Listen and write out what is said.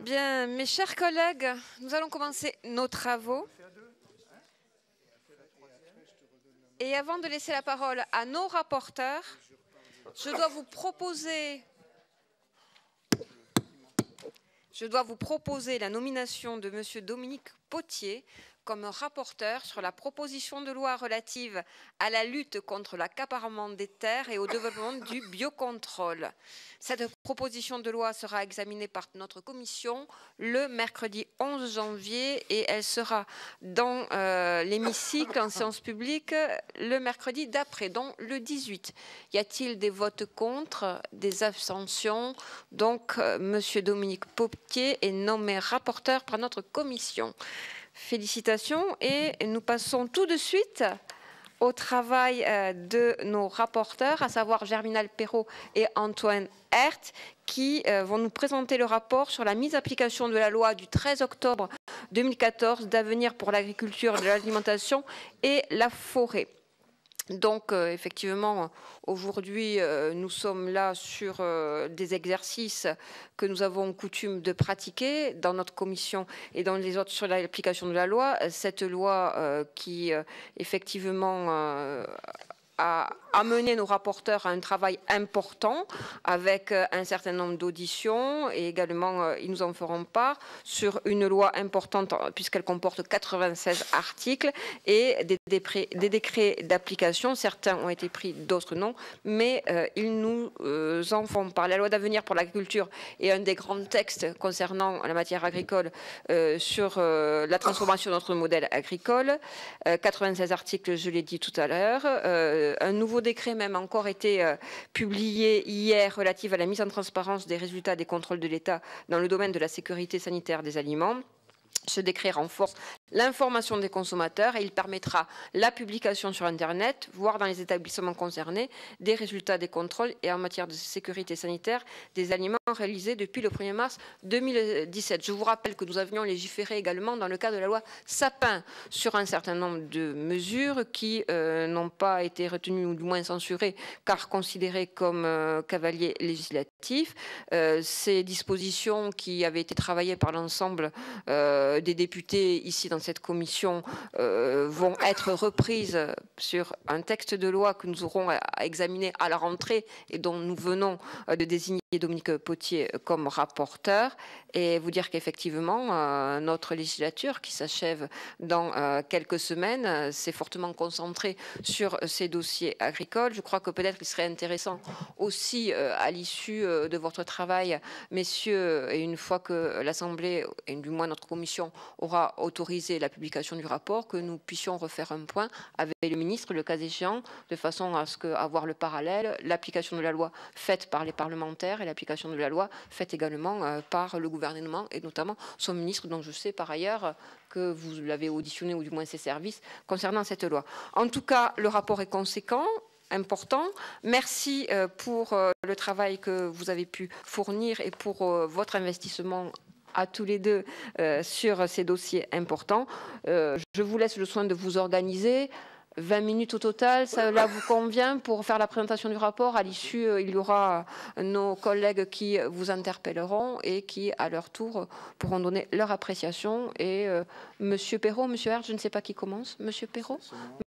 Bien, mes chers collègues, nous allons commencer nos travaux. Et avant de laisser la parole à nos rapporteurs, je dois vous proposer la nomination de M. Dominique Potier comme rapporteur sur la proposition de loi relative à la lutte contre l'accaparement des terres et au développement du biocontrôle. Cette proposition de loi sera examinée par notre commission le mercredi 11 janvier et elle sera dans l'hémicycle en séance publique le mercredi d'après, donc le 18. Y a-t-il des votes contre, des abstentions? Donc, M. Dominique Potier est nommé rapporteur par notre commission. Félicitations et nous passons tout de suite au travail de nos rapporteurs, à savoir Germinal Perrault et Antoine Herth, qui vont nous présenter le rapport sur la mise en application de la loi du 13 octobre 2014 d'avenir pour l'agriculture, l'alimentation et la forêt. Donc, effectivement, aujourd'hui, nous sommes là sur des exercices que nous avons coutume de pratiquer dans notre commission et dans les autres sur l'application de la loi. Cette loi qui, effectivement, a amené nos rapporteurs à un travail important avec un certain nombre d'auditions et également, ils nous en feront part, sur une loi importante puisqu'elle comporte 96 articles et des décrets d'application. Certains ont été pris, d'autres non, mais ils nous en font part. La loi d'avenir pour l'agriculture est un des grands textes concernant la matière agricole sur la transformation de notre modèle agricole. 96 articles, je l'ai dit tout à l'heure. Un nouveau décret même a encore été publié hier relatif à la mise en transparence des résultats des contrôles de l'État dans le domaine de la sécurité sanitaire des aliments. Ce décret renforce l'information des consommateurs et il permettra la publication sur Internet, voire dans les établissements concernés, des résultats des contrôles et en matière de sécurité sanitaire des aliments réalisés depuis le 1er mars 2017. Je vous rappelle que nous avions légiféré également dans le cadre de la loi Sapin sur un certain nombre de mesures qui n'ont pas été retenues ou du moins censurées car considérées comme cavaliers législatifs. Ces dispositions qui avaient été travaillées par l'ensemble des députés ici dans cette commission vont être reprises sur un texte de loi que nous aurons à examiner à la rentrée et dont nous venons de désigner Dominique Potier comme rapporteur et vous dire qu'effectivement notre législature qui s'achève dans quelques semaines s'est fortement concentrée sur ces dossiers agricoles. Je crois que peut-être il serait intéressant aussi à l'issue de votre travail, messieurs, et une fois que l'Assemblée et du moins notre commission aura autorisé la publication du rapport, que nous puissions refaire un point avec le ministre, le cas échéant, de façon à ce qu'avoir le parallèle, l'application de la loi faite par les parlementaires et l'application de la loi faite également par le gouvernement et notamment son ministre, dont je sais par ailleurs que vous l'avez auditionné ou du moins ses services concernant cette loi. En tout cas, le rapport est conséquent, important. Merci pour le travail que vous avez pu fournir et pour votre investissement à tous les deux sur ces dossiers importants. Je vous laisse le soin de vous organiser. 20 minutes au total, cela vous convient pour faire la présentation du rapport? À l'issue, il y aura nos collègues qui vous interpelleront et qui, à leur tour, pourront donner leur appréciation. Et Monsieur Perrault, Monsieur Herth, je ne sais pas qui commence. Monsieur Perrault?